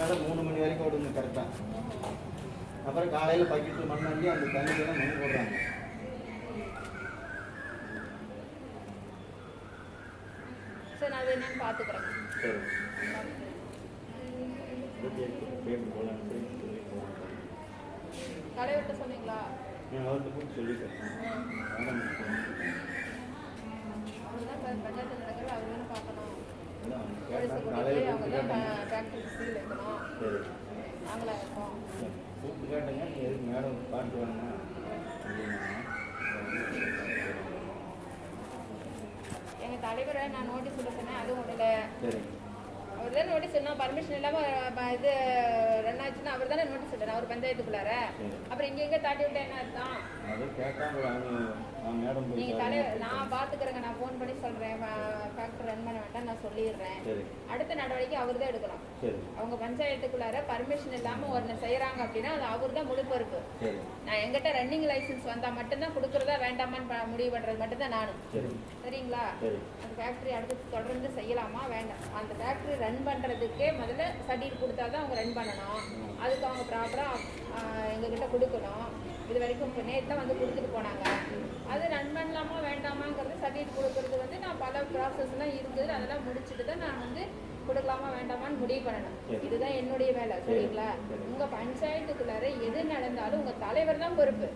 மேலே 3 மணி வரைக்கும் ஓடுங்க கரெக்டாக. அப்புறம் காலையில் பக்கெட்டில் மண் அள்ளி அந்த தண்ணிக்கெல்லாம் மண் போடுறாங்க. சரி, நான் என்னன்னு பார்த்துக்கிறேன். சரி தலைவர்கிட்ட சொன்னீங்களா? அவர்கிட்ட போய் சொல்லிட்டேன். அவர் தான் பஞ்சாயத்து நடக்கிற அவர் தானே பார்க்கணும். காலையில் அவங்க தான் ஃபேக்ட்ரிக்கு சீல் வைக்கணும். சரி நாங்களா இருக்கோம். கூப்பிட்டு கேட்டேங்க, நீ எதுக்கு மேடம் பார்த்து வாங்க எங்கள் தலைவரை நான் நோட்டீஸ் கொடுத்தேன், அதுவும் விடல. சரி அவர் தான் நோட்டீஸ் என்ன பர்மிஷன் இல்லாமல் இது ரன் ஆச்சுன்னா அவர் தானே நோட்டீஸ் விடணும். அவர் பஞ்சாயத்துக்குள்ளார அப்புறம் இங்கே தாட்டி விட்டா என்ன அர்த்தம்? நீங்கள் தலைவர் நான் பார்த்துக்கிறேங்க, நான் ஃபோன் பண்ணி சொல்கிறேன். ஃபேக்ட்ரி ரன் பண்ண வேண்டாம் நான் சொல்லிடுறேன். அடுத்த நடவடிக்கை அவர் தான் எடுக்கணும். அவங்க பஞ்சாயத்துக்குள்ளார பர்மிஷன் இல்லாமல் ஒன்று செய்கிறாங்க அப்படின்னா அது அவர் தான் முழு பொறுப்பு. நான் எங்கிட்ட ரன்னிங் லைசன்ஸ் வந்தால் மட்டும்தான் கொடுக்குறதா வேண்டாமான்னு முடிவு பண்ணுறது மட்டும்தான் நானும். சரிங்களா? அந்த ஃபேக்ட்ரி அடுத்து தொடர்ந்து செய்யலாமா வேண்டாம், அந்த ஃபேக்ட்ரி ரன் பண்ணுறதுக்கே முதல்ல சர்டிஃபிகேட் கொடுத்தா தான் அவங்க ரன் பண்ணணும். அதுக்கு அவங்க ப்ராப்பராக எங்ககிட்ட கொடுக்கணும். இது வரைக்கும் இப்போ நேற்று வந்து கொடுத்துட்டு போனாங்க. அது ரன் பண்ணலாமா வேண்டாமாங்கிறது சர்டிஃபிகேட் கொடுக்கறது நான் பல ப்ராசஸ்லாம் இருக்குது, அதெல்லாம் முடிச்சுட்டு தான் நான் வந்து கொடுக்கலாமா வேண்டாமான்னு முடிவு பண்ணணும். இதுதான் என்னுடைய வேலை. சரிங்களா? உங்க பஞ்சாயத்துக்குள்ளார எது நடந்தாலும் உங்க தலைவர் தான் பொறுப்பு.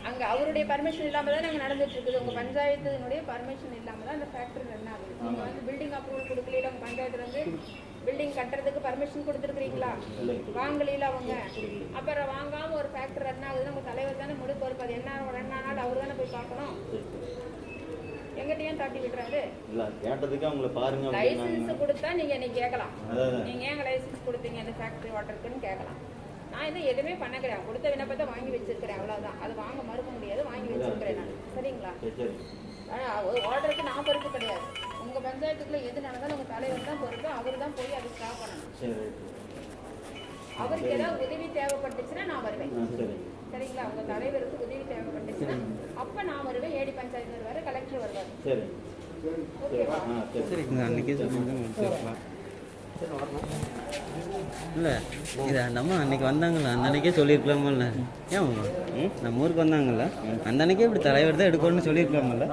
அங்க அவருடைய பர்மிஷன் இல்லாம தான் நாங்க நடந்துட்டு இருக்குது. உங்க பஞ்சாயத்தினுடைய பர்மிஷன் இல்லாம தான் அந்த ஃபேக்டரி ரன் ஆகுது. நீங்க வந்து பில்டிங் அப்ரூவல் கொடுக்கல, உங்க பஞ்சாயத்துல வந்து பில்டிங் கட்டுறதுக்கு பர்மிஷன் கொடுத்துருக்கீங்களா? வாங்கல அவங்க. அப்புறம் வாங்காம ஒரு ஃபேக்டரி ரன் ஆகுதுன்னா உங்க தலைவர் தானே முழு பொறுப்பு. அது என்ன ரன் ஆனாலும் அவர் தானே போய் பார்க்கணும். எங்கிட்டயும் தாட்டி விடுறாரு. கேட்டதுக்கு அவங்கள பாருங்க. லைசன்ஸ் கொடுத்தா நீங்க என்னை கேட்கலாம், நீங்க ஏங்க லைசன்ஸ் கொடுத்தீங்க அந்த ஃபேக்டரி வாட்டருக்குன்னு கேட்கலாம். நான் இது எதுவுமே பண்ண கிடையாது. கொடுத்த விண்ணப்பத்தை வாங்கி வச்சிருக்கிறேன், அவ்வளவுதான். அது வாங்க மறுக்க முடியாது, வாங்கி வச்சிருக்கிறேன் நான். சரிங்களா? ஆர்டருக்கு நான் பொறுப்பு கிடையாது. உங்க பஞ்சாயத்துக்குள்ள எது நடந்தாலும் உங்க தலைவர் தான் பொறுப்பு. அவர் தான் போய் அதை ஸ்டாப் பண்ணணும். அவருக்கு ஏதாவது உதவி தேவைப்பட்டுச்சுன்னா நான் வருவேன். சரிங்களா? உங்க தலைவருக்கு உதவி தேவைப்பட்டுச்சுன்னா அப்ப நான் வருவேன். ஏடி பஞ்சாயத்து வருவாரு, கலெக்டர் வருவார். ஓகேவா? சரிங்க, அன்றைக்கே சொல்லிக்கலாம். இல்லை இது அந்த அம்மா அன்றைக்கி வந்தாங்களா, அந்த அன்றைக்கே சொல்லியிருக்கலாமல்ல? ஏன் நம்ம ஊருக்கு வந்தாங்கல்ல, அந்த அன்றைக்கே இப்படி தலைவர் தான் எடுக்கணும்னு சொல்லியிருக்கலாமல்ல?